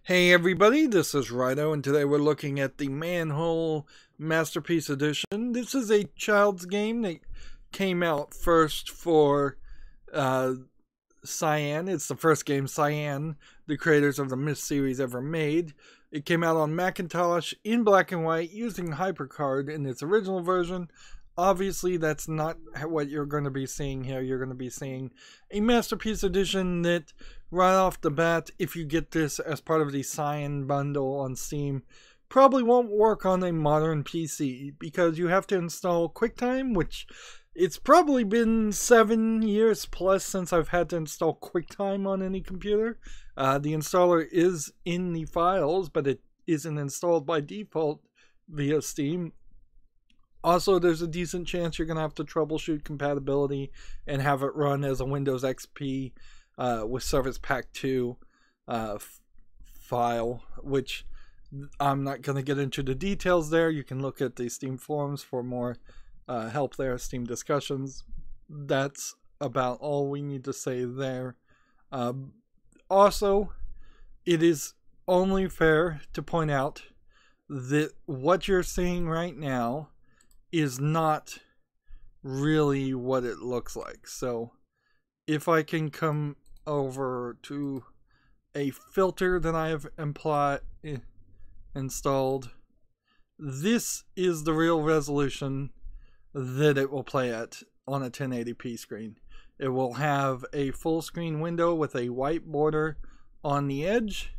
Hey everybody, this is Rydo, and today we're looking at the Manhole Masterpiece Edition. This is a child's game that came out first for Cyan. It's the first game Cyan, the creators of the Myst series, ever made. It came out on Macintosh in black and white using HyperCard in its original version. Obviously, that's not what you're going to be seeing here. You're going to be seeing a Masterpiece Edition that, right off the bat, if you get this as part of the Cyan bundle on Steam, probably won't work on a modern PC because you have to install QuickTime, which it's probably been 7 years plus since I've had to install QuickTime on any computer. The installer is in the files, but it isn't installed by default via Steam. Also, there's a decent chance you're going to have to troubleshoot compatibility and have it run as a Windows XP with Service Pack 2 file, which I'm not going to get into the details there. You can look at the Steam forums for more help there, Steam discussions. That's about all we need to say there. Also, it is only fair to point out that what you're seeing right now is not really what it looks like. So if I can come over to a filter that I have installed, this is the real resolution that it will play at on a 1080p screen. It will have a full screen window with a white border on the edge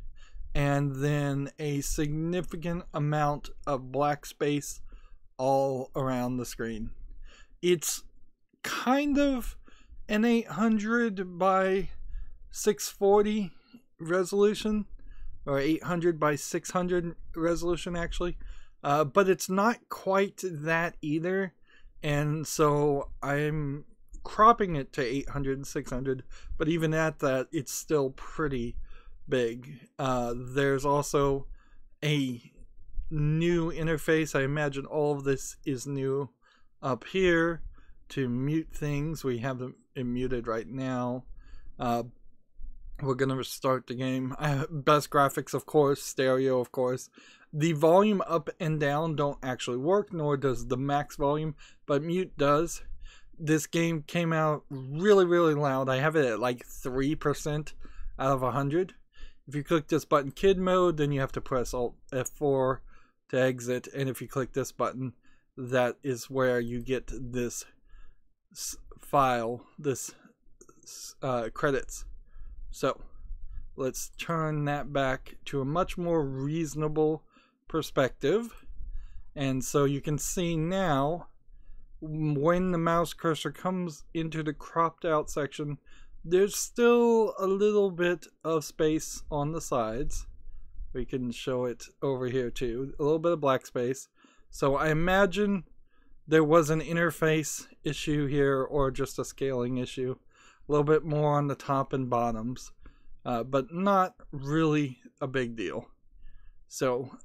and then a significant amount of black space all around the screen. It's kind of an 800 by 640 resolution, or 800 by 600 resolution actually, but it's not quite that either, and so I'm cropping it to 800 and 600, but even at that it's still pretty big. There's also a new interface. I imagine all of this is new up here to mute things. We have them muted right now. We're gonna restart the game. Best graphics, of course. Stereo, of course. The volume up and down don't actually work, nor does the max volume, but mute does. This game came out really loud. I have it at like 3% out of 100. If you click this button, kid mode, then you have to press Alt F4 to exit, and if you click this button, that is where you get this file, this credits. So let's turn that back to a much more reasonable perspective, and so you can see now when the mouse cursor comes into the cropped out section, there's still a little bit of space on the sides. We can show it over here too. A little bit of black space. So I imagine there was an interface issue here or just a scaling issue. A little bit more on the top and bottoms. But not really a big deal. So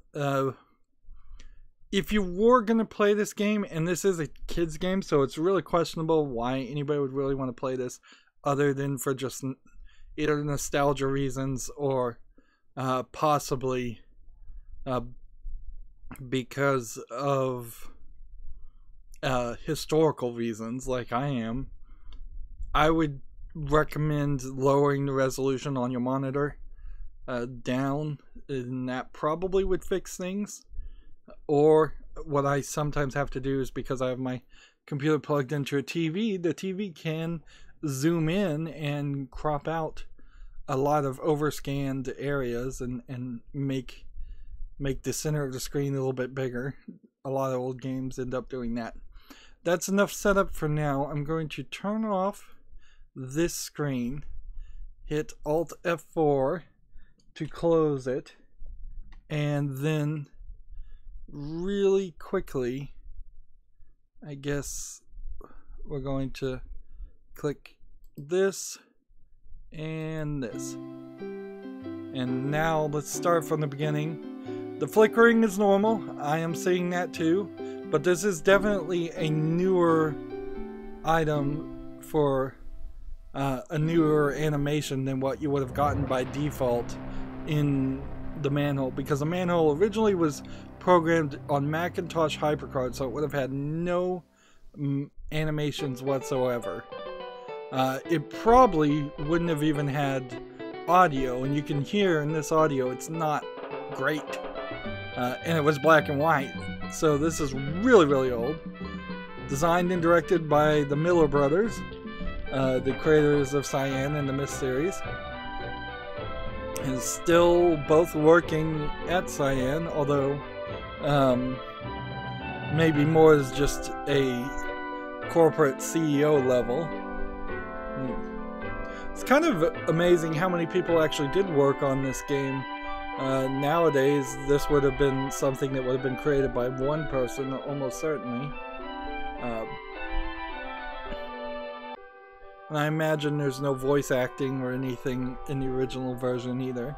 if you were going to play this game, and this is a kid's game, so it's really questionable why anybody would really want to play this other than for just either nostalgia reasons or possibly because of historical reasons, like I am. I would recommend lowering the resolution on your monitor down, and that probably would fix things. Or what I sometimes have to do is, because I have my computer plugged into a TV, the TV can zoom in and crop out a lot of overscanned areas and make the center of the screen a little bit bigger. A lot of old games end up doing that. That's enough setup for now. I'm going to turn off this screen, hit Alt F4 to close it, and then really quickly, I guess we're going to click this and this. And now let's start from the beginning. The flickering is normal. I am seeing that too, but this is definitely a newer item for a newer animation than what you would have gotten by default in the Manhole, because the Manhole originally was programmed on Macintosh HyperCard, so it would have had no animations whatsoever. It probably wouldn't have even had audio, and you can hear in this audio it's not great. And it was black and white, so this is really, really old. Designed and directed by the Miller brothers, the creators of Cyan and the Myst series. And still both working at Cyan, although maybe more as just a corporate CEO level. It's kind of amazing how many people actually did work on this game. Nowadays, this would have been something that would have been created by one person, almost certainly. And I imagine there's no voice acting or anything in the original version either.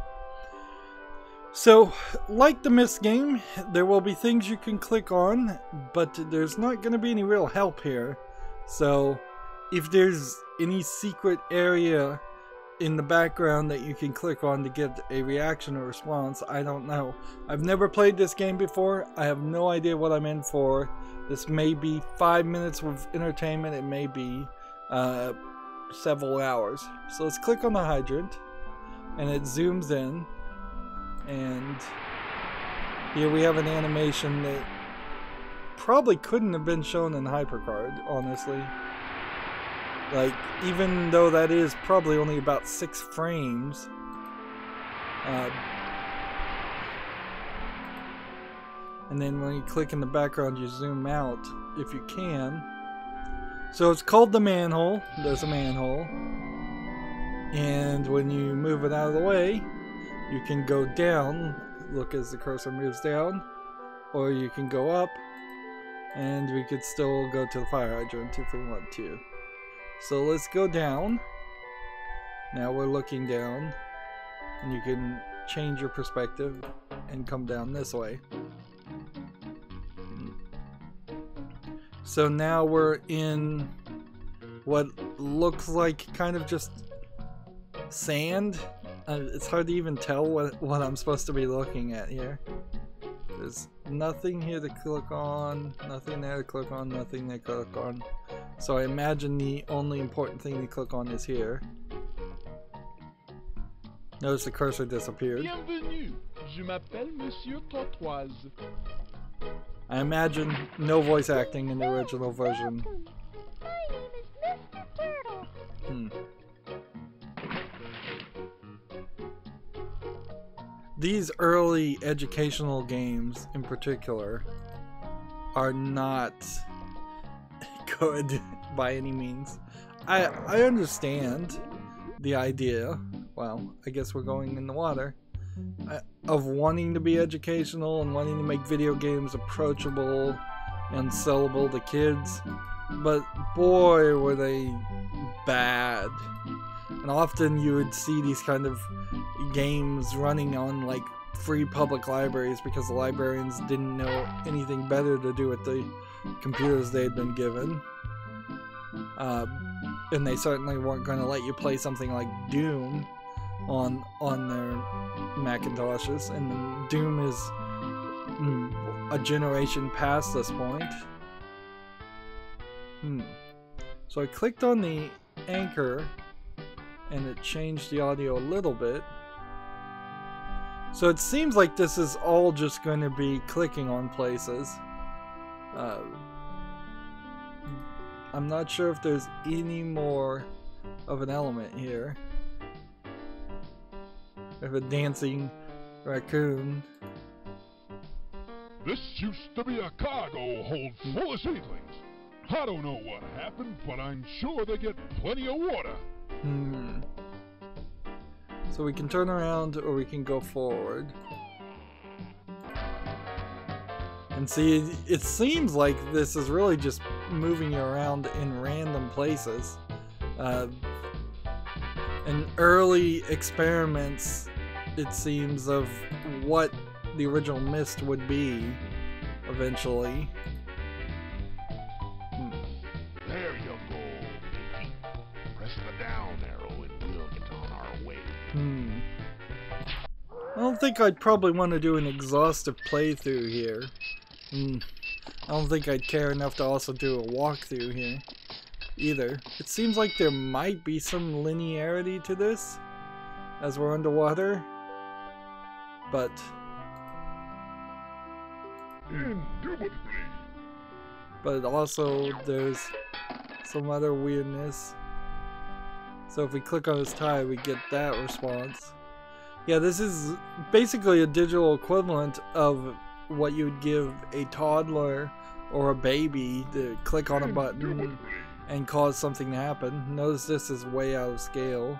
So, like the Myst game, there will be things you can click on, but there's not going to be any real help here. So, if there's any secret area in the background that you can click on to get a reaction or response, I don't know. I've never played this game before. I have no idea what I'm in for. This may be 5 minutes of entertainment. It may be several hours. So let's click on the hydrant, and it zooms in, and here we have an animation that probably couldn't have been shown in HyperCard, honestly. Like, even though that is probably only about 6 frames, and then when you click in the background, you zoom out if you can. So it's called the Manhole. There's a manhole, and when you move it out of the way, you can go down. Look as the cursor moves down, or you can go up, and we could still go to the fire hydrant if we want to. So let's go down. Now we're looking down, and you can change your perspective and come down this way. So now we're in what looks like kind of just sand. It's hard to even tell what I'm supposed to be looking at here. There's nothing here to click on, nothing there to click on, nothing there to click on. So I imagine the only important thing to click on is here. Notice the cursor disappeared. Bienvenue. Je m'appelle Monsieur Tortoise. I imagine no voice acting in the original version. My name is Mr. Turtle. These early educational games in particular are not good by any means. I understand the idea, well, I guess we're going in the water, of wanting to be educational and wanting to make video games approachable and sellable to kids, but boy were they bad. And often you would see these kind of games running on like free public libraries because the librarians didn't know anything better to do with the computers they'd been given. And they certainly weren't going to let you play something like Doom on their Macintoshes, and Doom is a generation past this point. So I clicked on the anchor and it changed the audio a little bit. So it seems like this is all just going to be clicking on places. I'm not sure if there's any more of an element here. We have a dancing raccoon. This used to be a cargo hold full of seedlings. I don't know what happened, but I'm sure they get plenty of water. So we can turn around or we can go forward. And see, it seems like this is really just moving you around in random places. And early experiments, it seems, of what the original Myst would be eventually. There you go, Pinky. Press the down arrow and we'll get on our way. don't think I'd probably want to do an exhaustive playthrough here. I don't think I'd care enough to also do a walkthrough here either. It seems like there might be some linearity to this as we're underwater, but also there's some other weirdness. So if we click on his tie, we get that response. Yeah, this is basically a digital equivalent of what you would give a toddler or a baby to click on a button and cause something to happen. Notice this is way out of scale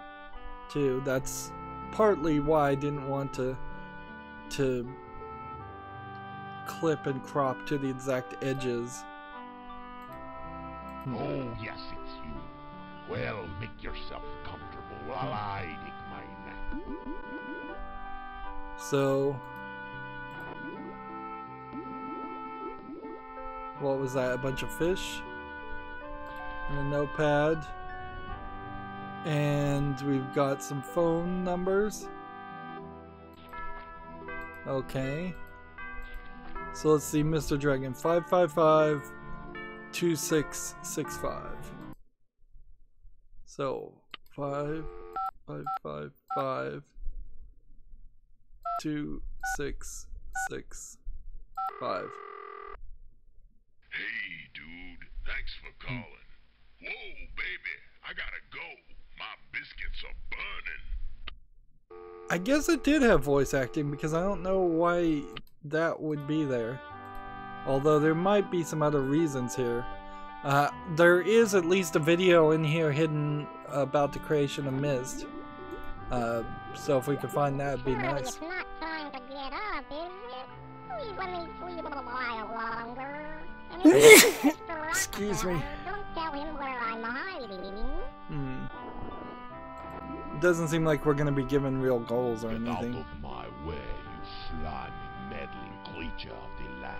too. That's partly why I didn't want to clip and crop to the exact edges. Oh, yes, it's you. Well, make yourself comfortable while I take my nap. So, what was that? A bunch of fish and a notepad, and we've got some phone numbers. Okay, so let's see. Mr. Dragon 555-2665. So 5555-2665. Hey, dude. Thanks for calling. Whoa, baby. I gotta go. My biscuits are burning. I guess it did have voice acting because I don't know why that would be there. Although there might be some other reasons here. There is at least a video in here hidden about the creation of Mist. So if we could find that, it'd be nice. It's not time to get up, is it? Please let me sleep a while longer. And if Mr. Excuse me. Don't tell him where I'm hiding. Doesn't seem like we're gonna be given real goals or Get anything. out of my way, you slimy, meddling creature of the land.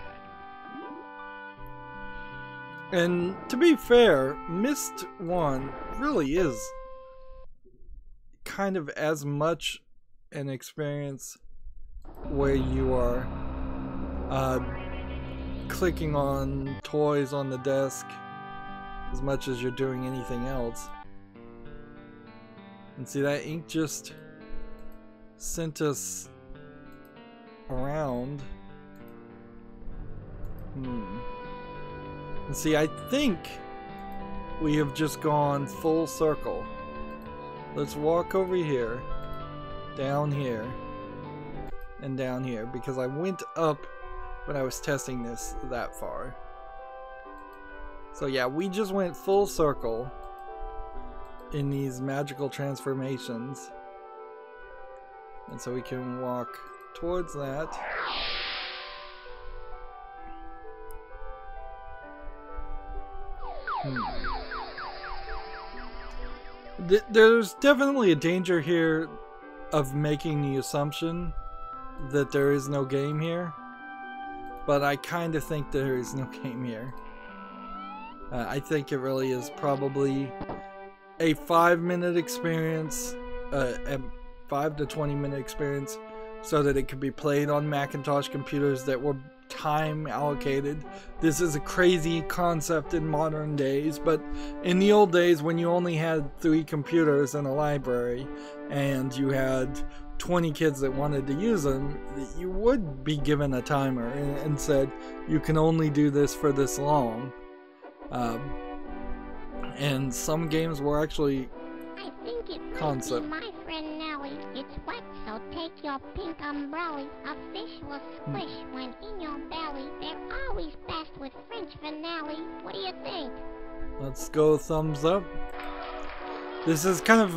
And to be fair, Mist 1 really is kind of as much an experience where you are clicking on toys on the desk as much as you're doing anything else. And see, that ink just sent us around. And see, I think we have just gone full circle. Let's walk over here, down here, and down here, because I went up when I was testing this that far. So yeah, we just went full circle in these magical transformations. And so we can walk towards that. There's definitely a danger here of making the assumption that there is no game here, but I kind of think there is no game here. I think it really is probably a 5-minute experience, a 5 to 20-minute experience, so that it could be played on Macintosh computers that were time allocated. This is a crazy concept in modern days, but in the old days when you only had 3 computers in a library and you had 20 kids that wanted to use them, you would be given a timer and said you can only do this for this long. And some games were actually I think it concept. might be my friend Nellie. It's wet, so take your pink umbrella. A fish will squish when in your belly. They're always best with French finale. What do you think? Let's go thumbs up. This is kind of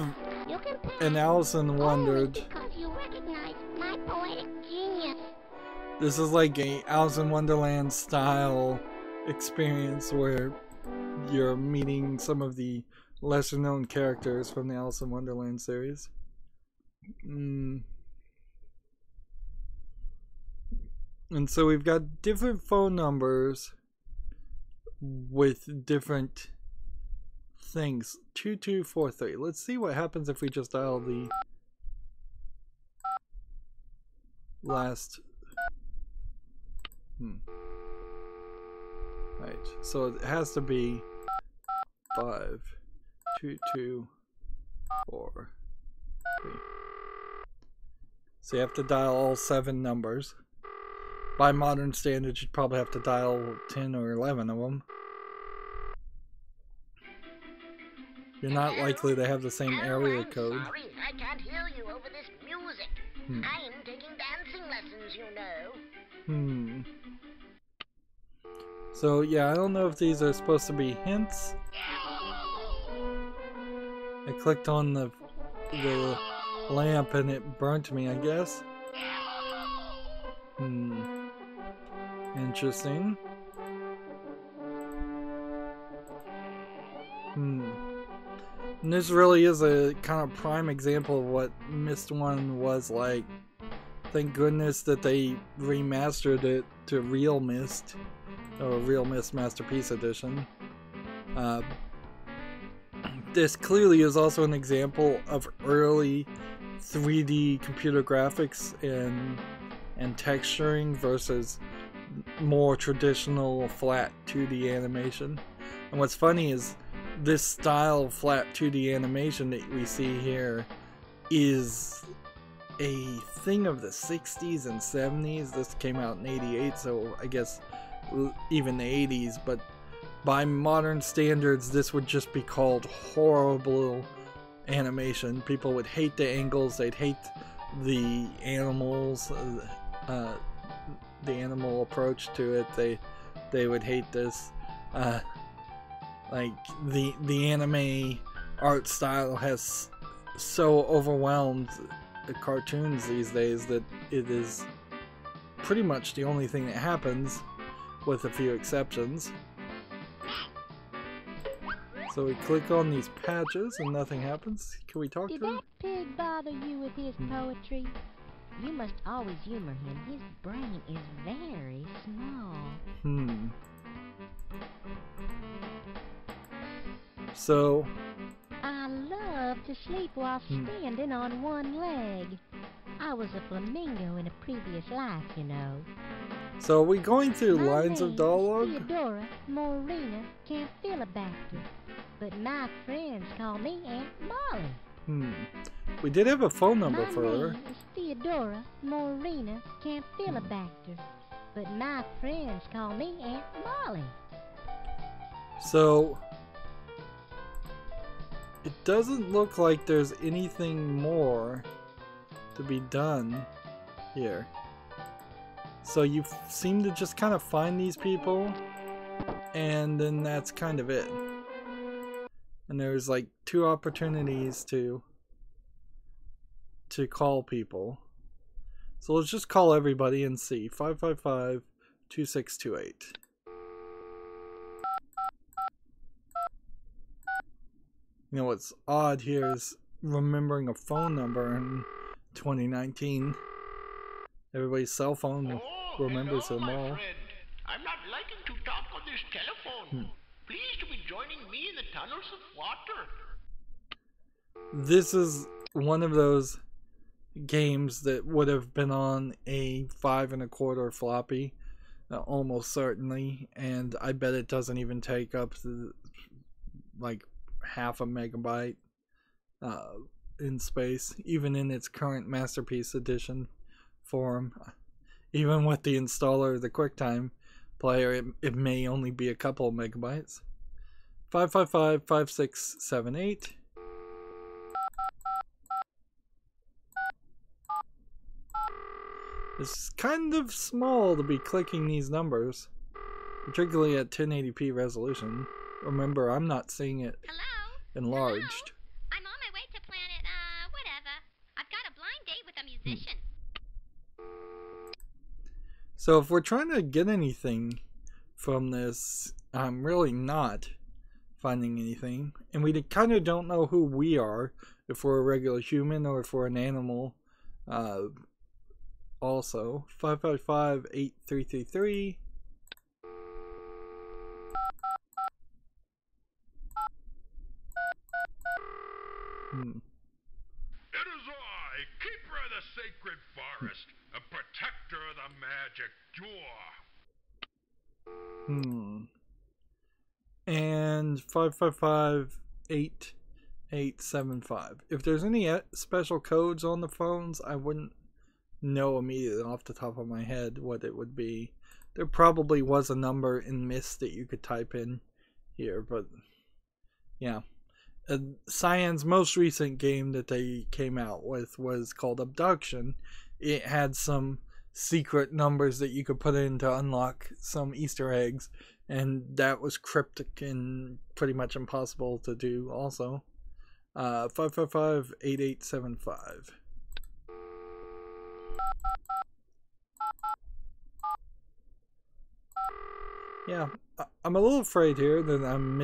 You can pass an Alice in Wondered. because you recognize my poetic genius. This is like a Alice in Wonderland style experience where you're meeting some of the lesser known characters from the Alice in Wonderland series. And so we've got different phone numbers with different things. 2243. Let's see what happens if we just dial the last. Right, so it has to be 5, 2, 2, 4, 3. So you have to dial all 7 numbers. By modern standards, you'd probably have to dial 10 or 11 of them. You're not likely to have the same area code. Sorry, I can't hear you over this music. I'm taking dancing lessons, you know. So yeah, I don't know if these are supposed to be hints. I clicked on the lamp and it burnt me, I guess. Interesting. And this really is a kind of prime example of what Myst 1 was like. Thank goodness that they remastered it to Real Myst, or Real Myst Masterpiece Edition. This clearly is also an example of early 3D computer graphics and texturing versus more traditional flat 2D animation. And what's funny is this style of flat 2D animation that we see here is a thing of the 60s and 70s. This came out in 88, so I guess even the 80s, but by modern standards this would just be called horrible animation. People would hate the angles, they'd hate the animals, the animal approach to it. They would hate this. Like the anime art style has so overwhelmed the cartoons these days that it is pretty much the only thing that happens, with a few exceptions. So we click on these patches and nothing happens. Can we talk to him? Did that pig bother you with his poetry? You must always humor him. His brain is very small. So I love to sleep while standing on one leg. I was a flamingo in a previous life, you know. So are we going through My lines of name's dialogue? Theodora Morena Campylobacter, but my friends call me Aunt Molly. We did have a phone number My for her. name is Theodora Morena Campylobacter, but my friends call me Aunt Molly. So it doesn't look like there's anything more to be done here. So you seem to just kind of find these people, and then that's kind of it. And there's like 2 opportunities to call people. So let's just call everybody and see. 555-2628. You know what's odd here is remembering a phone number in 2019. Everybody's cell phone remembers them all. Friend. I'm not liking to talk on this telephone. Pleased to be joining me in the tunnels of water. This is one of those games that would have been on a 5 1/4 floppy, almost certainly, and I bet it doesn't even take up like half a megabyte in space, even in its current Masterpiece Edition form. Even with the installer, the QuickTime player, it may only be a couple of megabytes. 555-5678. It's kind of small to be clicking these numbers, particularly at 1080p resolution. Remember, I'm not seeing it enlarged. Hello? I'm on my way to planet, whatever. I've got a blind date with a musician. So if we're trying to get anything from this, I'm really not finding anything. And we kind of don't know who we are, if we're a regular human or if we're an animal. Also, 555-8333. It is I, keeper of the sacred forest, a protector magic door. And 555-8875. If there's any special codes on the phones, I wouldn't know immediately off the top of my head what it would be. There probably was a number in Myst that you could type in here, but yeah. Cyan's most recent game that they came out with was called Abduction. It had some secret numbers that you could put in to unlock some Easter eggs, and that was cryptic and pretty much impossible to do also. 555-8875. Yeah, I'm a little afraid here that I'm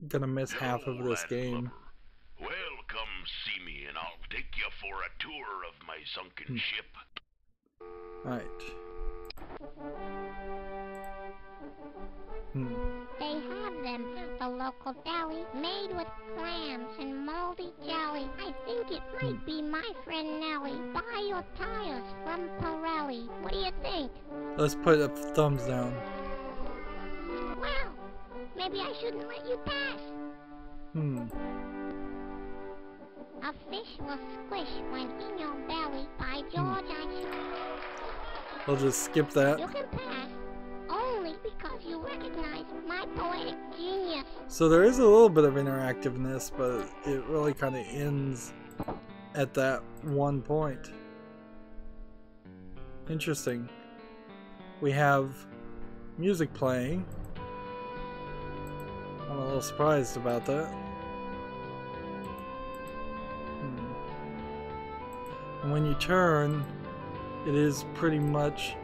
gonna miss half of this game. Well, come see me and I'll take you for a tour of my sunken ship. Alright. They have them at the local deli, made with clams and moldy jelly. I think it might be my friend Nellie. Buy your tires from Pirelli. What do you think? Let's put a thumbs down. Well, maybe I shouldn't let you pass. A fish will squish when in your belly. By George, I'll just skip that. You can pass only because you recognize my poetic genius. So there is a little bit of interactiveness, but it really kind of ends at that one point. Interesting. We have music playing. I'm a little surprised about that. And when you turn, it is pretty much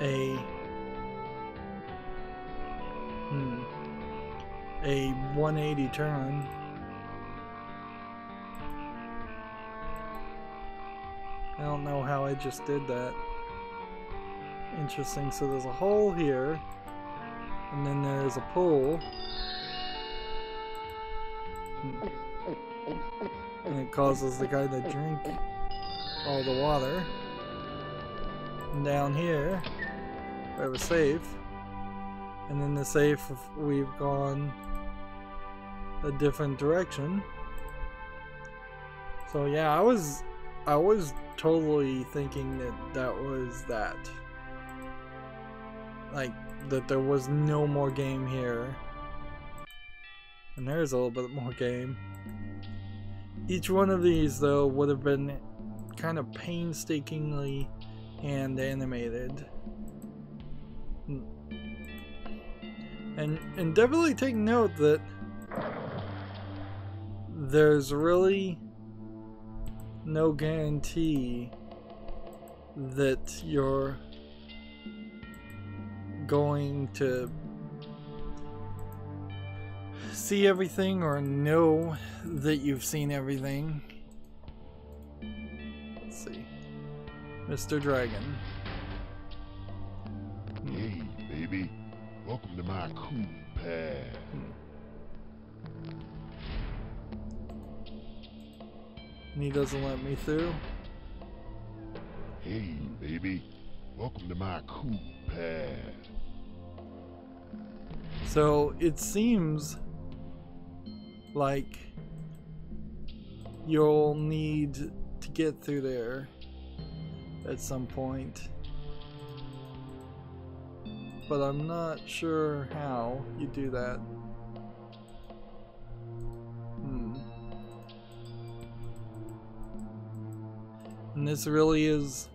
a 180 turn. I don't know how I just did that. Interesting. So there's a hole here, and then there's a pool, and it causes the guy to drink all the water. And down here we have a safe, and in the safe we've gone a different direction. So yeah, I was totally thinking that was that, like that there was no more game here, and there's a little bit more game. Each one of these though would have been kind of painstakingly hand animated, and definitely take note that there's really no guarantee that you're going to see everything or know that you've seen everything. Let's see. Mr. Dragon. Hey, baby. Welcome to my cool pad. And he doesn't let me through. Hey, baby. Welcome to my cool pad. So it seems like you'll need to get through there at some point, but I'm not sure how you do that. And this really is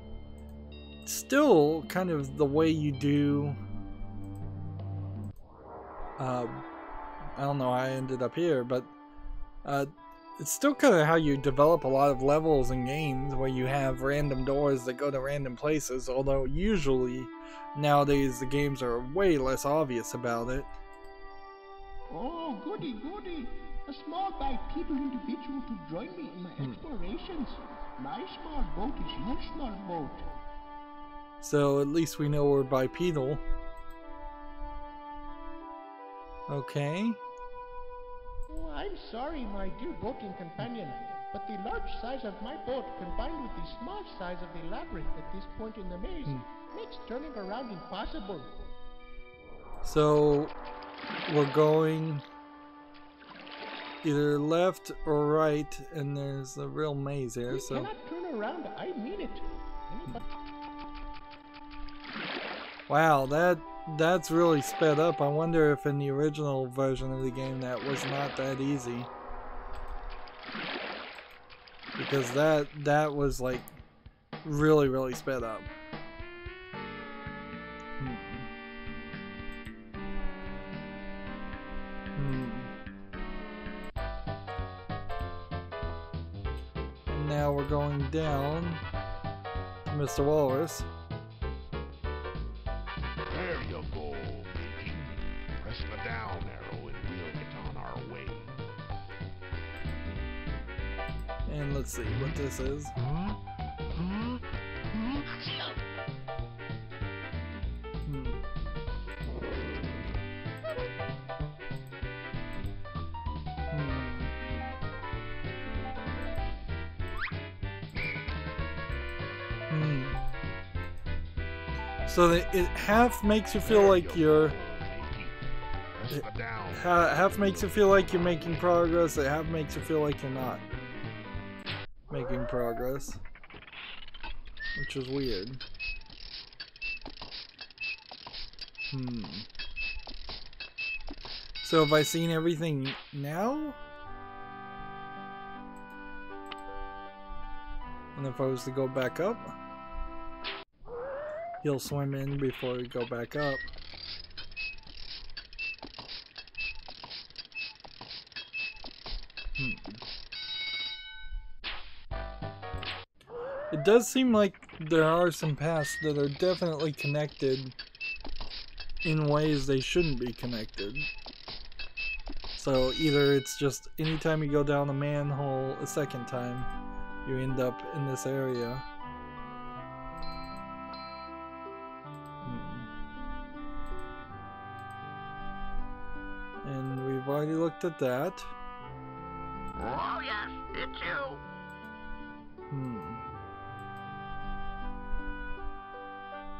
still kind of the way you do. I don't know how I ended up here, but it's still kind of how you develop a lot of levels in games, where you have random doors that go to random places, although usually nowadays the games are way less obvious about it. Oh, goody, goody. A small bipedal individual to join me in my explorations. My small boat is your small boat. So at least we know we're bipedal. Okay. Oh, I'm sorry, my dear boating companion. But the large size of my boat combined with the small size of the labyrinth at this point in the maze makes turning around impossible. So we're going either left or right, and there's a real maze here. You So cannot turn around. I mean it. wow, that's really sped up. I wonder if in the original version of the game that was not that easy. Because that was like really sped up. And now we're going down to Mr. Walrus. There you go, matey. Press the down arrow and we'll get on our way. And let's see what this is. So it half makes you feel like you're half makes you feel like you're making progress, it half makes you feel like you're not making progress, which is weird. So have I seen everything now? And if I was to go back up, he'll swim in before we go back up. It does seem like there are some paths that are definitely connected in ways they shouldn't be connected. So either it's just anytime you go down a manhole a second time, you end up in this area. And we've already looked at that. Oh, yes, it's you.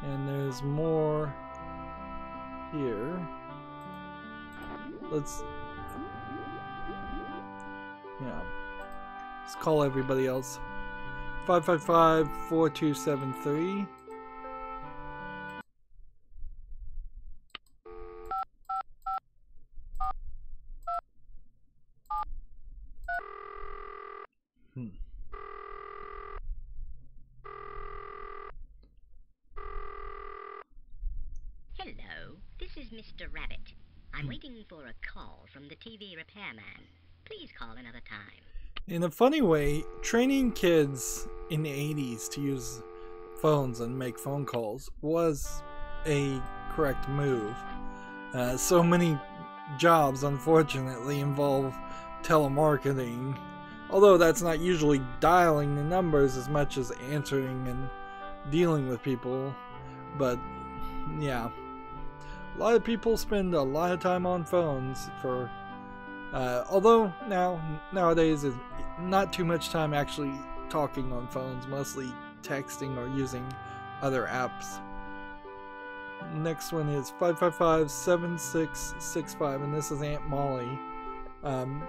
And there's more here. Let's call everybody else. 555-4273. Hello, this is Mr. Rabbit. I'm waiting for a call from the TV repairman. Please call another time. In a funny way, training kids in the 80s to use phones and make phone calls was a correct move. So many jobs, unfortunately, involve telemarketing. Although that's not usually dialing the numbers as much as answering and dealing with people. But, yeah. A lot of people spend a lot of time on phones for... although nowadays is not too much time actually talking on phones, mostly texting or using other apps. Next one is 555-7665, and this is Aunt Molly. And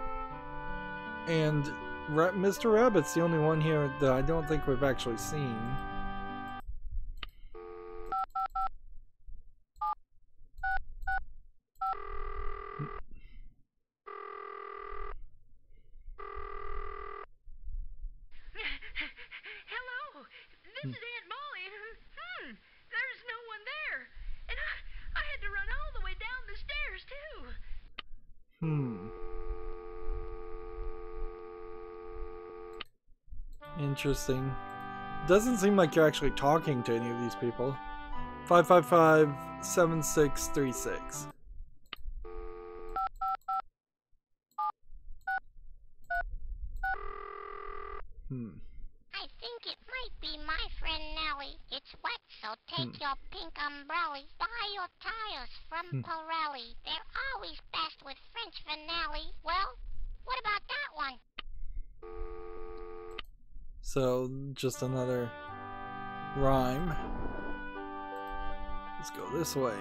Mr. Rabbit's the only one here that I don't think we've actually seen. This is Aunt Molly. There's no one there. And I had to run all the way down the stairs, too. Interesting. Doesn't seem like you're actually talking to any of these people. 555-7636. I think it might be my friend Nellie. It's wet, so take your pink umbrella. Buy your tires from Pirelli. They're always best with French finale. Well, what about that one? So, just another rhyme. Let's go this way.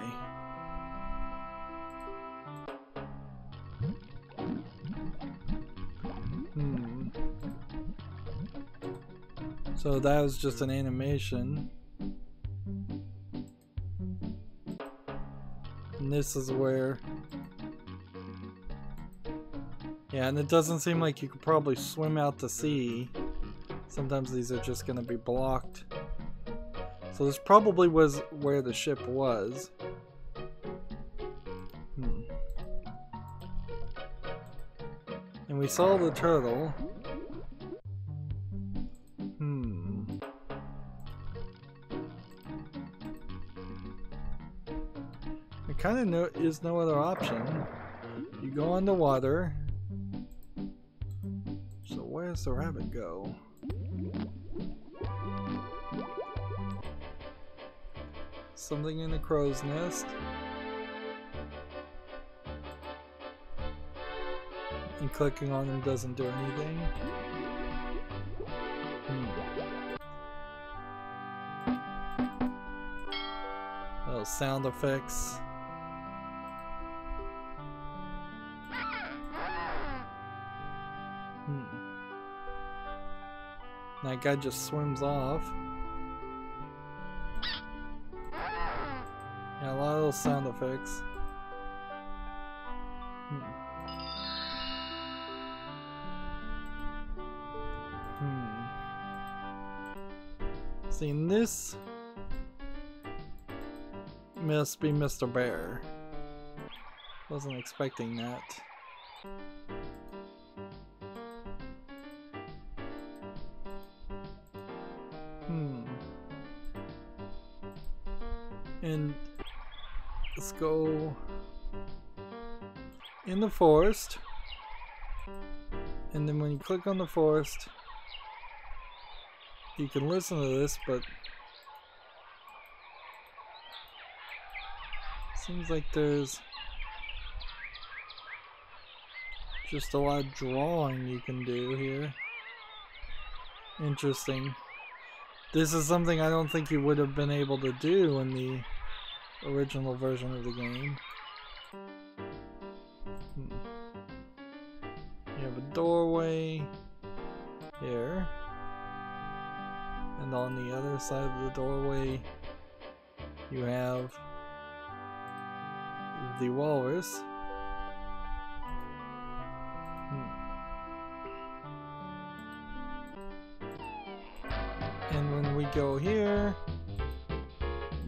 So that was just an animation. And this is where... Yeah, and it doesn't seem like you could probably swim out to sea. Sometimes these are just going to be blocked. So this probably was where the ship was. And we saw the turtle. There kind of is no other option. You go underwater. So where's the rabbit go? Something in a crow's nest. And clicking on them doesn't do anything. Those sound effects. That guy just swims off. Yeah, a lot of those sound effects. Seeing this must be Mr. Bear. Wasn't expecting that. And let's go in the forest, and then when you click on the forest you can listen to this, but seems like there's just a lot of drawing you can do here. Interesting. This is something I don't think you would have been able to do in the original version of the game. You have a doorway here, and on the other side of the doorway you have the walrus. And when we go here,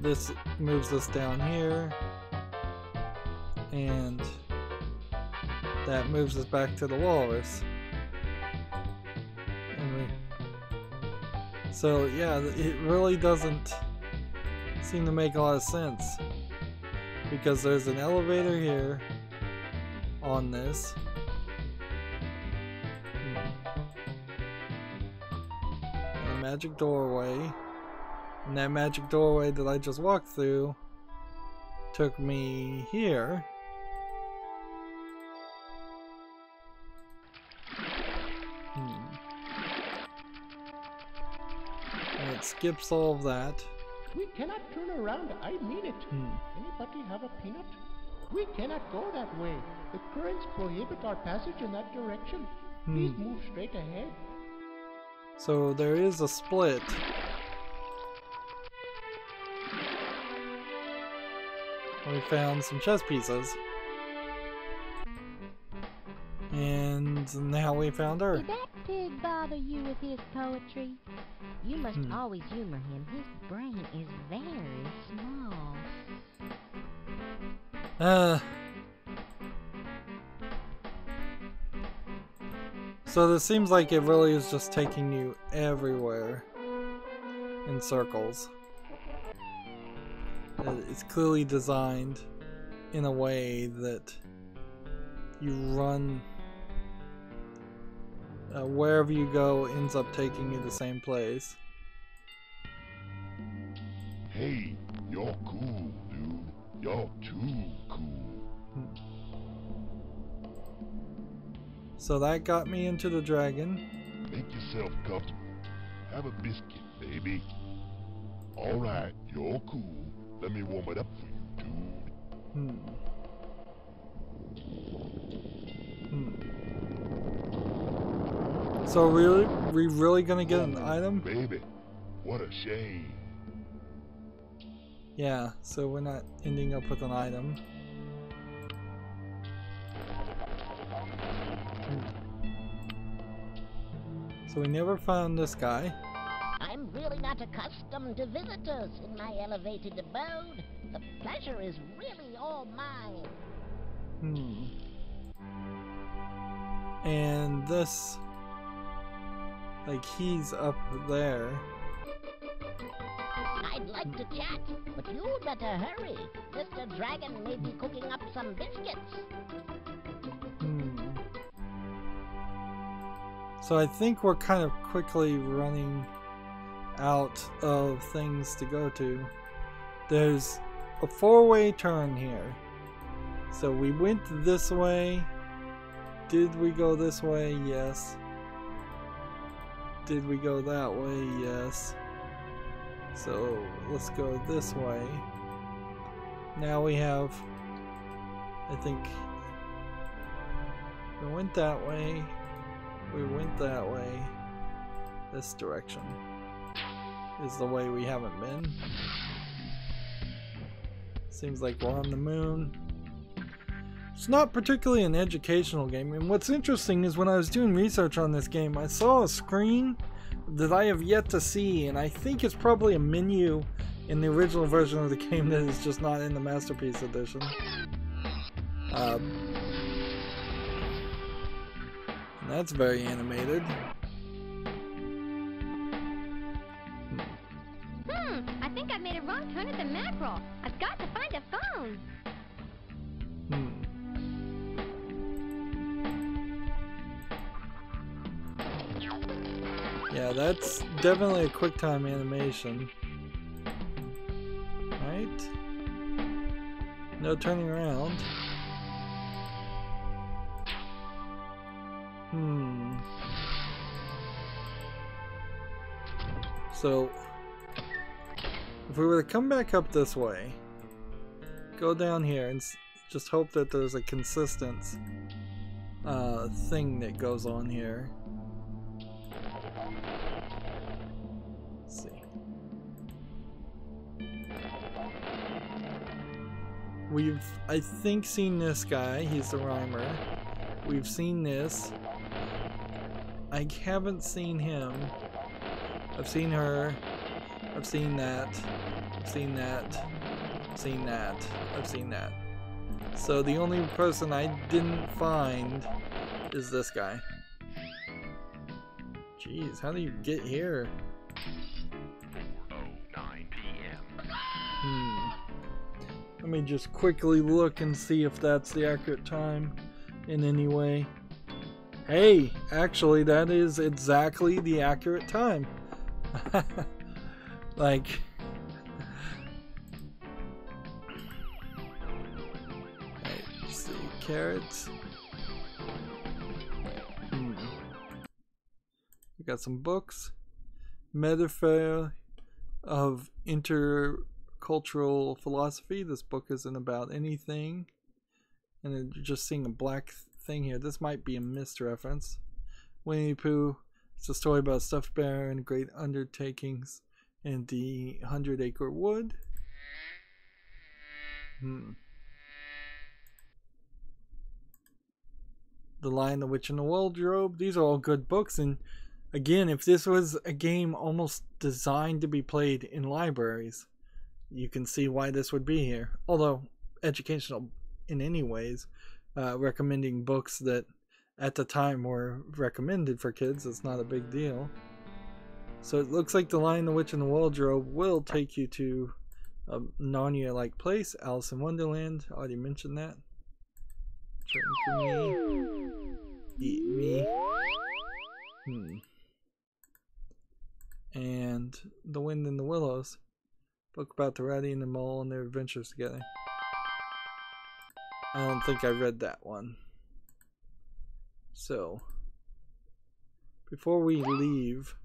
this moves us down here, and that moves us back to the walrus. And so yeah, it really doesn't seem to make a lot of sense, because there's an elevator here on this. Magic doorway, and that magic doorway that I just walked through took me here. And it skips all of that. We cannot turn around, I mean it. Anybody have a peanut? We cannot go that way. The currents prohibit our passage in that direction. Please move straight ahead. So there is a split. We found some chess pieces. And now we found her. Did that pig bother you with his poetry? You must always humor him. His brain is very small. So this seems like it really is just taking you everywhere in circles. It's clearly designed in a way that you run wherever you go ends up taking you the same place. Hey, you're cool, dude. You're too cool. So that got me into the dragon. Make yourself comfortable. Have a biscuit, baby. Alright, you're cool. Let me warm it up for you, dude. So really, we really gonna get an item? Baby, what a shame. Yeah, so we're not ending up with an item. So we never found this guy. I'm really not accustomed to visitors in my elevated abode. The pleasure is really all mine. And this, like, he's up there. I'd like to chat, but you'd better hurry. Mr. Dragon may be cooking up some biscuits. So I think we're kind of quickly running out of things to go to. There's a four-way turn here. So we went this way. Did we go this way? Yes. Did we go that way? Yes. So let's go this way. Now we have, I think, we went that way. We went that way. This direction is the way we haven't been. Seems like we're on the moon. It's not particularly an educational game, and what's interesting is when I was doing research on this game, I saw a screen that I have yet to see, and I think it's probably a menu in the original version of the game that is just not in the Masterpiece Edition. That's very animated. I think I made a wrong turn at the mackerel. I've got to find a phone. Yeah, that's definitely a QuickTime animation. Right? No turning around. So, if we were to come back up this way, go down here and just hope that there's a consistent thing that goes on here. Let's see. We've, I think, seen this guy. He's the rhymer. We've seen this. I haven't seen him. I've seen her. I've seen that. I've seen that. I've seen that. I've seen that. So the only person I didn't find is this guy. Jeez, how do you get here? 4:09 p.m. Let me just quickly look and see if that's the accurate time in any way. Hey, actually that is exactly the accurate time. Like, right, let's see, carrots. We got some books. Metaphor of intercultural philosophy. This book isn't about anything, and you're just seeing a black thing here. This might be a missed reference. Winnie the Pooh. It's a story about a stuffed bear and great undertakings in the 100-Acre Wood. The Lion, the Witch, and the Wardrobe. These are all good books, and again, if this was a game almost designed to be played in libraries, you can see why this would be here. Although educational in any ways, recommending books that at the time were recommended for kids, it's not a big deal. So it looks like The Lion, the Witch, and the Wardrobe will take you to a Narnia-like place. Alice in Wonderland, I already mentioned that. Turn to me. Eat me. And The Wind in the Willows. Book about the Ratty and the Mole and their adventures together. I don't think I read that one. So, before we leave,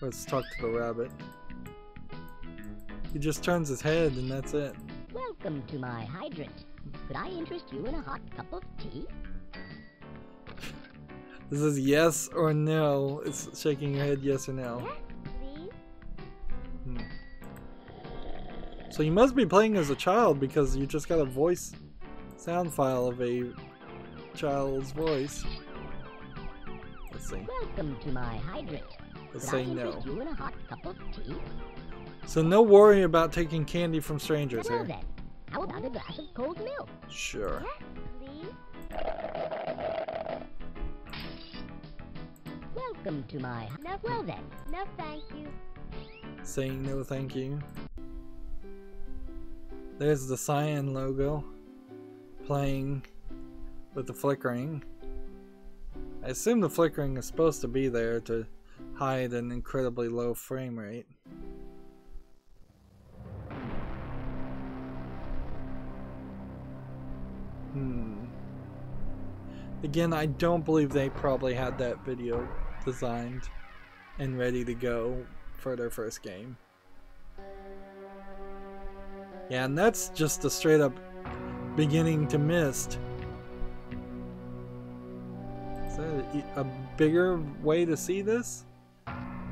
Let's talk to the rabbit. He just turns his head and that's it. Welcome to my hydrant. Could I interest you in a hot cup of tea? This is yes or no. It's shaking your head yes or no. So you must be playing as a child because you just got a voice sound file of a child's voice. Let's see. Welcome to my hydrant. Let's Could I say no. interest you in a hot cup of tea? So no worry about taking candy from strangers Well here. then, how about a glass of cold milk? Sure. Welcome to my... No, well then. No, thank you. Saying no thank you. There's the cyan logo playing with the flickering. I assume the flickering is supposed to be there to hide an incredibly low frame rate. Again, I don't believe they probably had that video designed and ready to go for their first game. Yeah, and that's just a straight up beginning to Mist. Is there a bigger way to see this?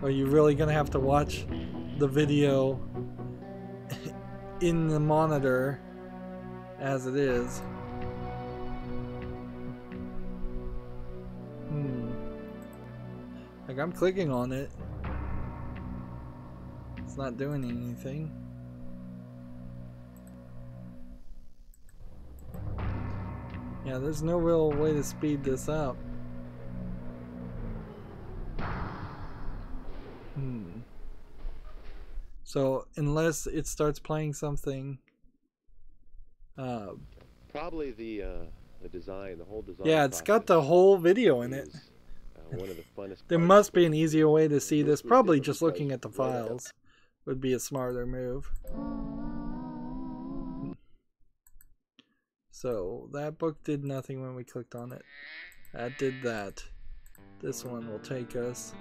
Or are you really gonna have to watch the video in the monitor as it is? Like, I'm clicking on it. It's not doing anything. Yeah, there's no real way to speed this up. So, unless it starts playing something... Probably the design, the whole design. Yeah, it's got the whole video in it. One of the funnest There must be an easier way to see this. Probably just looking at the files would be a smarter move. So that book did nothing when we clicked on it. That did that. This one will take us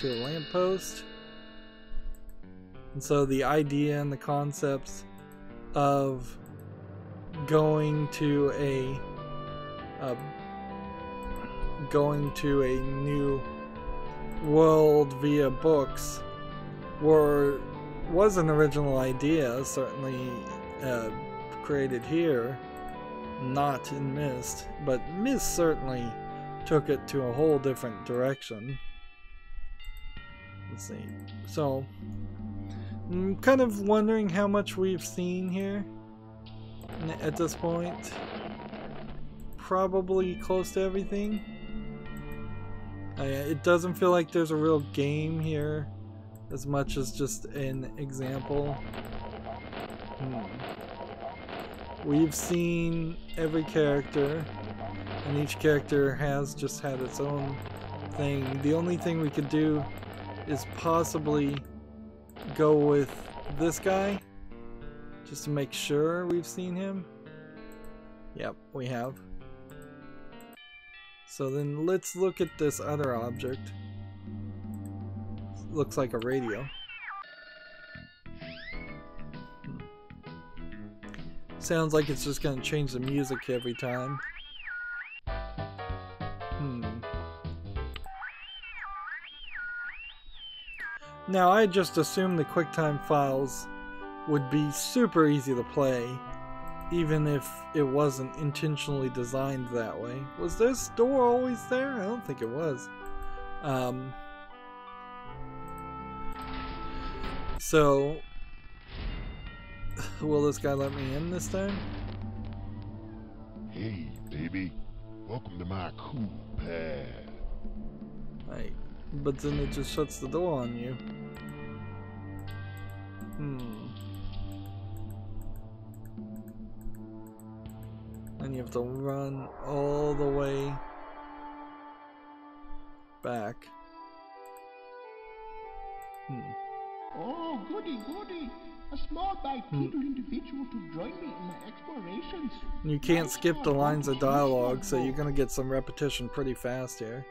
to a lamppost. And so the idea and the concepts of going to a new world via books was an original idea, certainly created here, not in Mist, but Mist certainly took it to a whole different direction. Let's see. So I'm kind of wondering how much we've seen here at this point. Probably close to everything. It doesn't feel like there's a real game here as much as just an example. We've seen every character, and each character has just had its own thing. The only thing we could do is possibly go with this guy just to make sure we've seen him. Yep, we have. So then let's look at this other object. Looks like a radio. Sounds like it's just gonna change the music every time. Now I just assumed the QuickTime files would be super easy to play, even if it wasn't intentionally designed that way. Was this door always there? I don't think it was. So, will this guy let me in this time? Hey, baby. Welcome to my cool pad. Right. But then it just shuts the door on you. And you have to run all the way back. Oh, goody, goody. A small bipedal individual to join me in my explorations. You can't skip the lines of dialogue, so you're gonna get some repetition pretty fast here.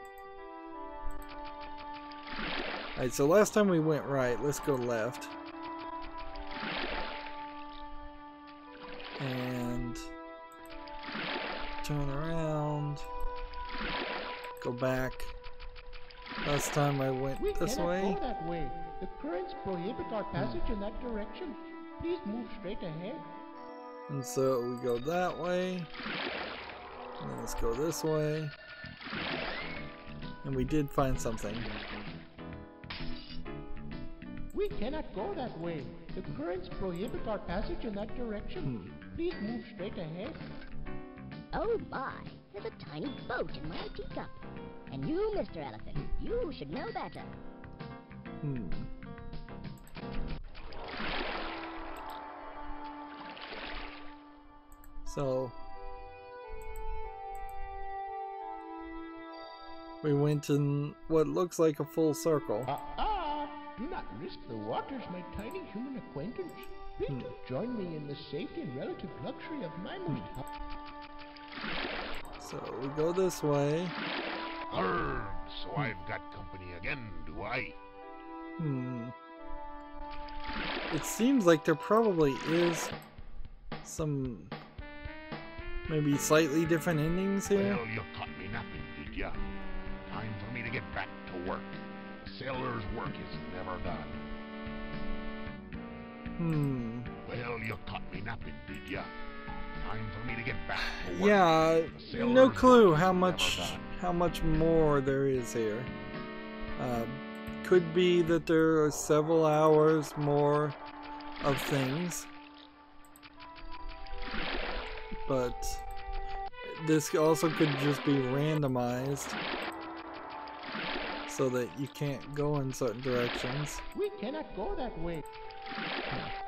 Alright, so last time we went right. Let's go left. And turn around. Go back. Last time I went this way. We cannot go that way. The currents prohibit our passage in that direction. Please move straight ahead. And so we go that way. And then let's go this way. And we did find something. We cannot go that way. The currents prohibit our passage in that direction. Please move straight ahead. Oh my, there's a tiny boat in my teacup. And you, Mr. Elephant, you should know better. So we went in what looks like a full circle. Do not risk the waters, my tiny human acquaintance. Please do join me in the safety and relative luxury of my most... So we go this way. So I've got company again, do I? It seems like there probably is some maybe slightly different endings here. Well, you caught me napping, did ya? Time for me to get back to work. Sailor's work is never done. Well, you caught me napping, did ya? Time for me to get back to work. Yeah, no clue how much more there is here. Could be that there are several hours more of things, but this also could just be randomized so that you can't go in certain directions. We cannot go that way.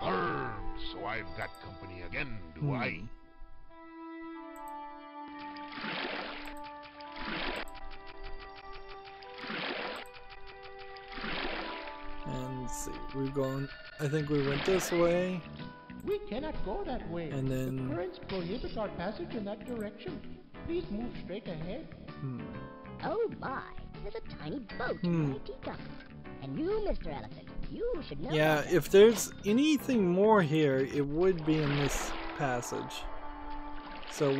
So I've got company again, do I? And let's see, we're going, I think we went this way. We cannot go that way. And then the currents prohibit our passage in that direction. Please move straight ahead. Oh my, there's a tiny boat in my teacup. And you, Mr. Elephant, you should know. Yeah, better. if there's anything more here, it would be in this passage. So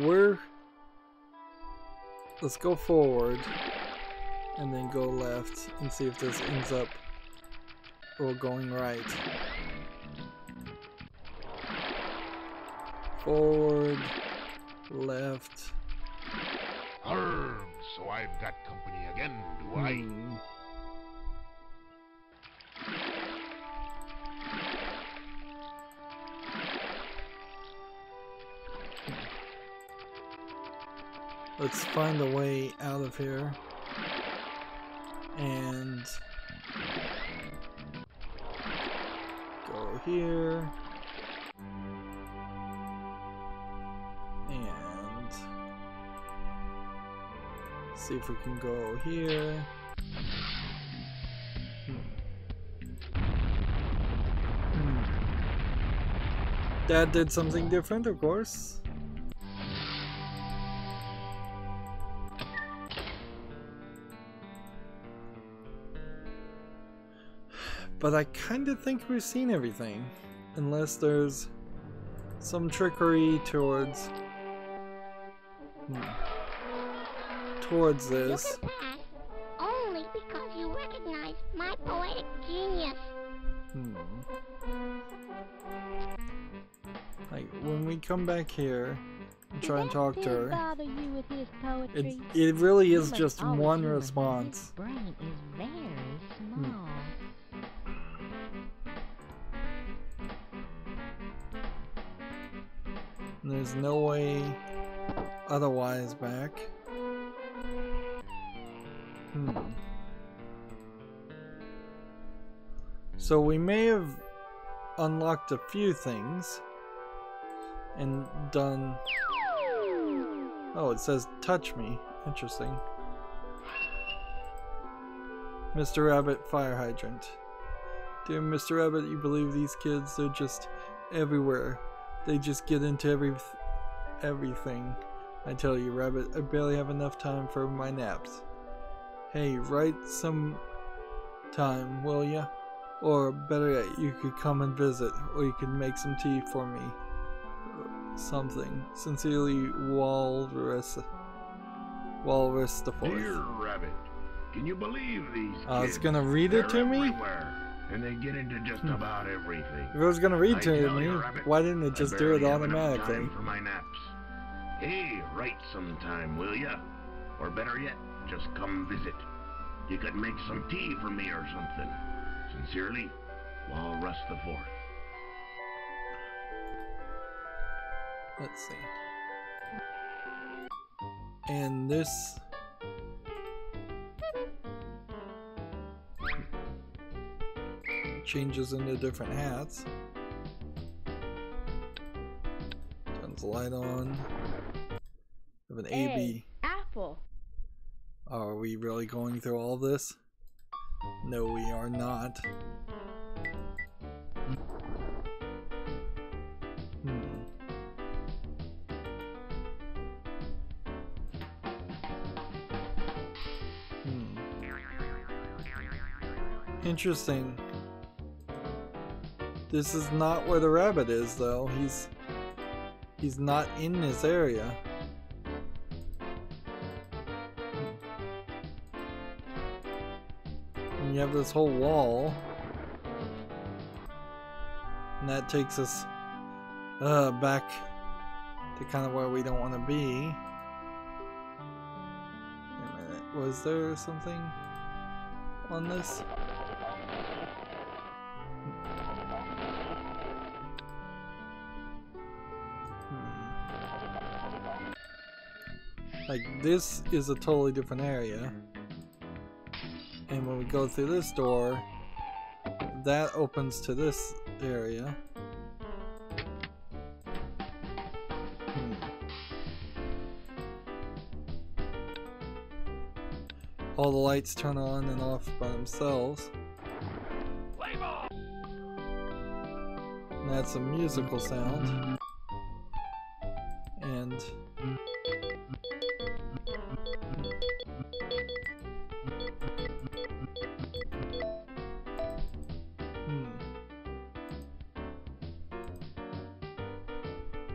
let's go forward and then go left and see if this ends up or going right. Forward, left. So I've got company again, do I? Let's find a way out of here. And go here. And see if we can go here. Dad did something different, of course. But I kind of think we've seen everything, unless there's some trickery towards this. You can pass only because you recognize my poetic genius. Like when we come back here and try and talk to her, bother you with his poetry? it really is You just must always one humor him. response. His brain is very small. And there's no way otherwise back. So we may have unlocked a few things and done... Oh, it says touch me. Interesting. Mr. Rabbit fire hydrant. Dear Mr. Rabbit, you believe these kids? They're just everywhere. They just get into everything. I tell you, Rabbit, I barely have enough time for my naps. Hey, write some time, will ya? Or better yet, you could come and visit, or you could make some tea for me. Something. Sincerely, Walrus the Fourth. Dear Rabbit, can you believe these kids? I was gonna read it to me? And they get into just about everything. If it was gonna read to me, you, Rabbit, why didn't it just do it automatically? Time for my naps. Hey, write sometime, will ya? Or better yet, just come visit. You could make some tea for me or something. Sincerely, Walrus the Fourth. Let's see. And this... changes into different hats. Turns the light on. We have an AB. Apple. Are we really going through all this? No, we are not. Interesting. This is not where the rabbit is, though. He's not in this area. And you have this whole wall. And that takes us back to kind of where we don't want to be. Wait a minute. Was there something on this? Like, this is a totally different area. And when we go through this door, that opens to this area. All the lights turn on and off by themselves. And that's a musical sound. And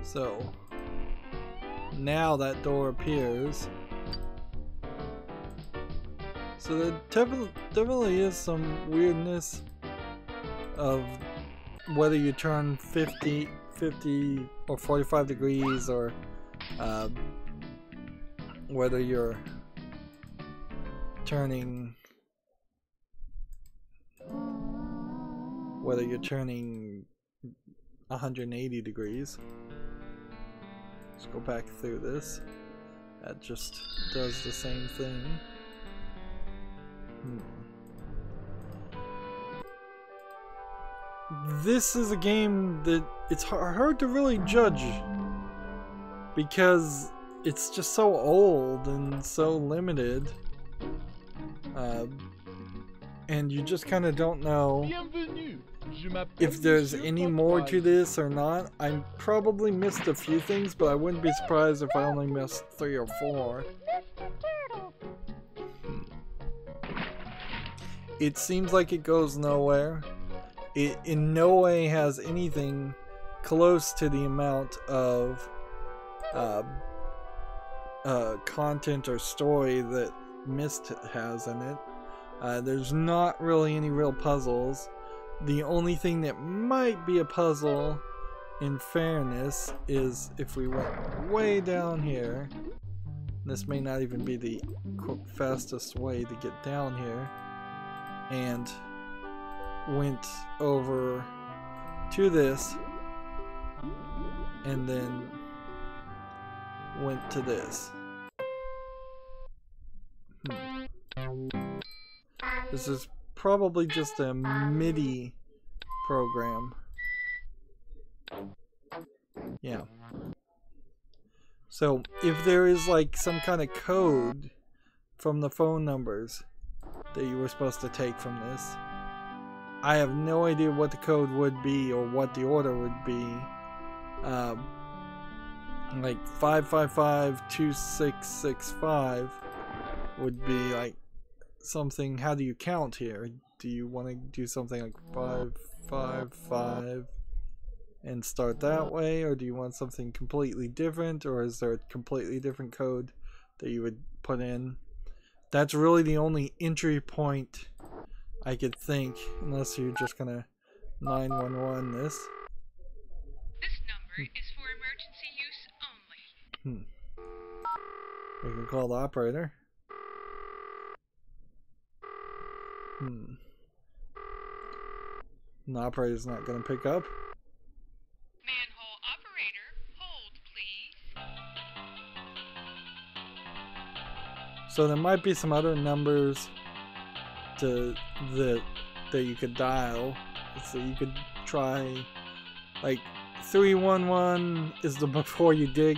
so now that door appears. So there definitely is some weirdness of whether you turn 50 or 45 degrees, or whether you're turning 180 degrees. Let's go back through this. That just does the same thing. This is a game that it's hard to really judge because it's just so old and so limited, and you just kind of don't know if there's any more to this or not. I probably missed a few things, but I wouldn't be surprised if I only missed 3 or 4. It seems like it goes nowhere. It in no way has anything close to the amount of content or story that Myst has in it. There's not really any real puzzles. The only thing that might be a puzzle, in fairness, is if we went way down here. This may not even be the fastest way to get down here. And went over to this, and then went to this. This is probably just a MIDI program. Yeah. So if there is like some kind of code from the phone numbers that you were supposed to take from this, I have no idea what the code would be or what the order would be. Like 5552665 would be like something. How do you count here? do you want to do something like 555 and start that way, or do you want something completely different, or is there a completely different code that you would put in? That's really the only entry point I could think, unless you're just gonna 911 this. This number is for emergency use only. We can call the operator. The operator's not gonna pick up. Manhole operator, hold please. So there might be some other numbers that you could dial. So you could try, like 311 is the before you dig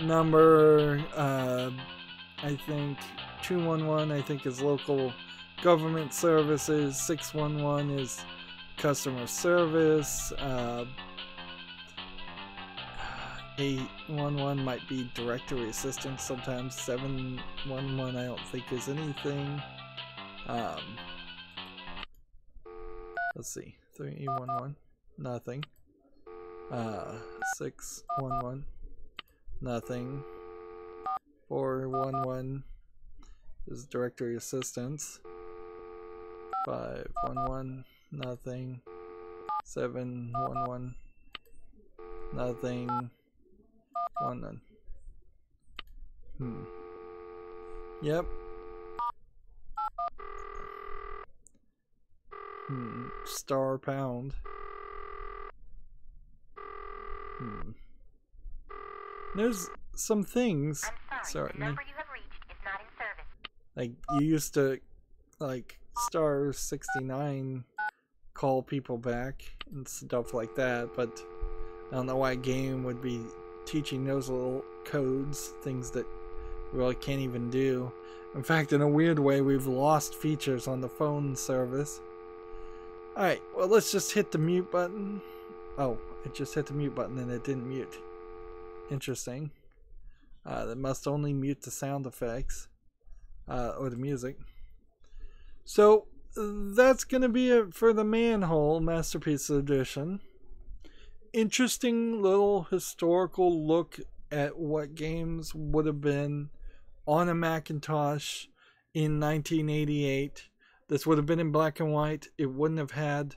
number. I think 211 I think is local government services. 611 is customer service. 811 might be directory assistance sometimes. 711 I don't think is anything. Let's see. 311 nothing. 611 nothing. 411 is directory assistance. 511 nothing. 711 nothing. 1 none. Yep. Star pound. There's some things. Sorry. The number you have reached is not in service. Like you used to, like star 69, call people back and stuff like that, but I don't know why a game would be teaching those little codes, things that we really can't even do. In fact, in a weird way, we've lost features on the phone service. Alright, well, let's just hit the mute button. Oh, it just hit the mute button and it didn't mute. Interesting. That must only mute the sound effects or the music. So that's gonna be it for the Manhole Masterpiece Edition. Interesting little historical look at what games would have been on a Macintosh in 1988. This would have been in black and white. It wouldn't have had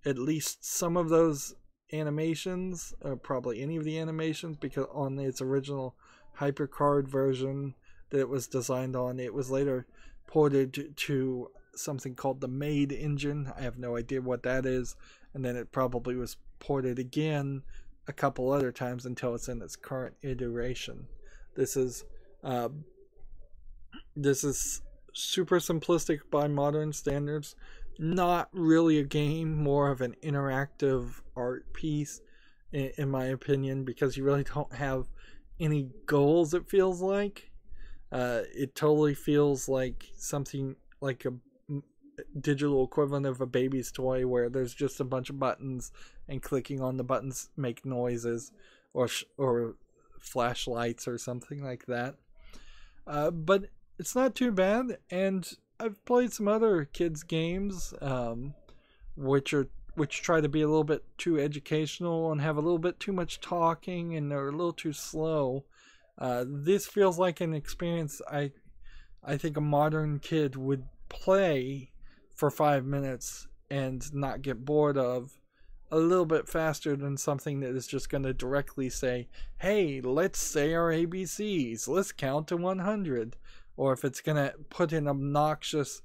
at least some of those animations, or probably any of the animations, because on its original HyperCard version that it was designed on, it was later ported to something called the Made engine. I have no idea what that is, and then it probably was ported again a couple other times until it's in its current iteration. This is super simplistic by modern standards. Not really a game, more of an interactive art piece in my opinion, because you really don't have any goals, it feels like. It totally feels like something like a digital equivalent of a baby's toy, where there's just a bunch of buttons and clicking on the buttons make noises, or flashlights or something like that. But it's not too bad, and I've played some other kids games which try to be a little bit too educational and have a little bit too much talking, and they're a little too slow. This feels like an experience I think a modern kid would play for 5 minutes and not get bored of, a little bit faster than something that is just going to directly say, hey, let's say our ABCs, let's count to 100. Or if it's going to put in obnoxious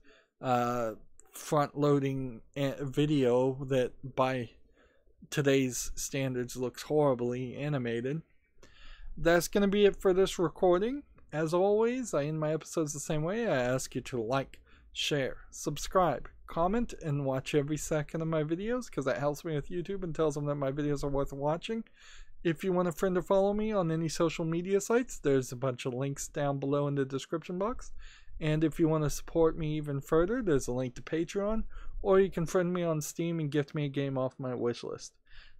front-loading video that by today's standards looks horribly animated. That's going to be it for this recording. As always, I end my episodes the same way. I ask you to like, share, subscribe, comment, and watch every second of my videos, because that helps me with YouTube and tells them that my videos are worth watching. If you want a friend to follow me on any social media sites, there's a bunch of links down below in the description box. And if you want to support me even further, there's a link to Patreon, or you can friend me on Steam and gift me a game off my wish list.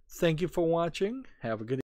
Thank you for watching. Have a good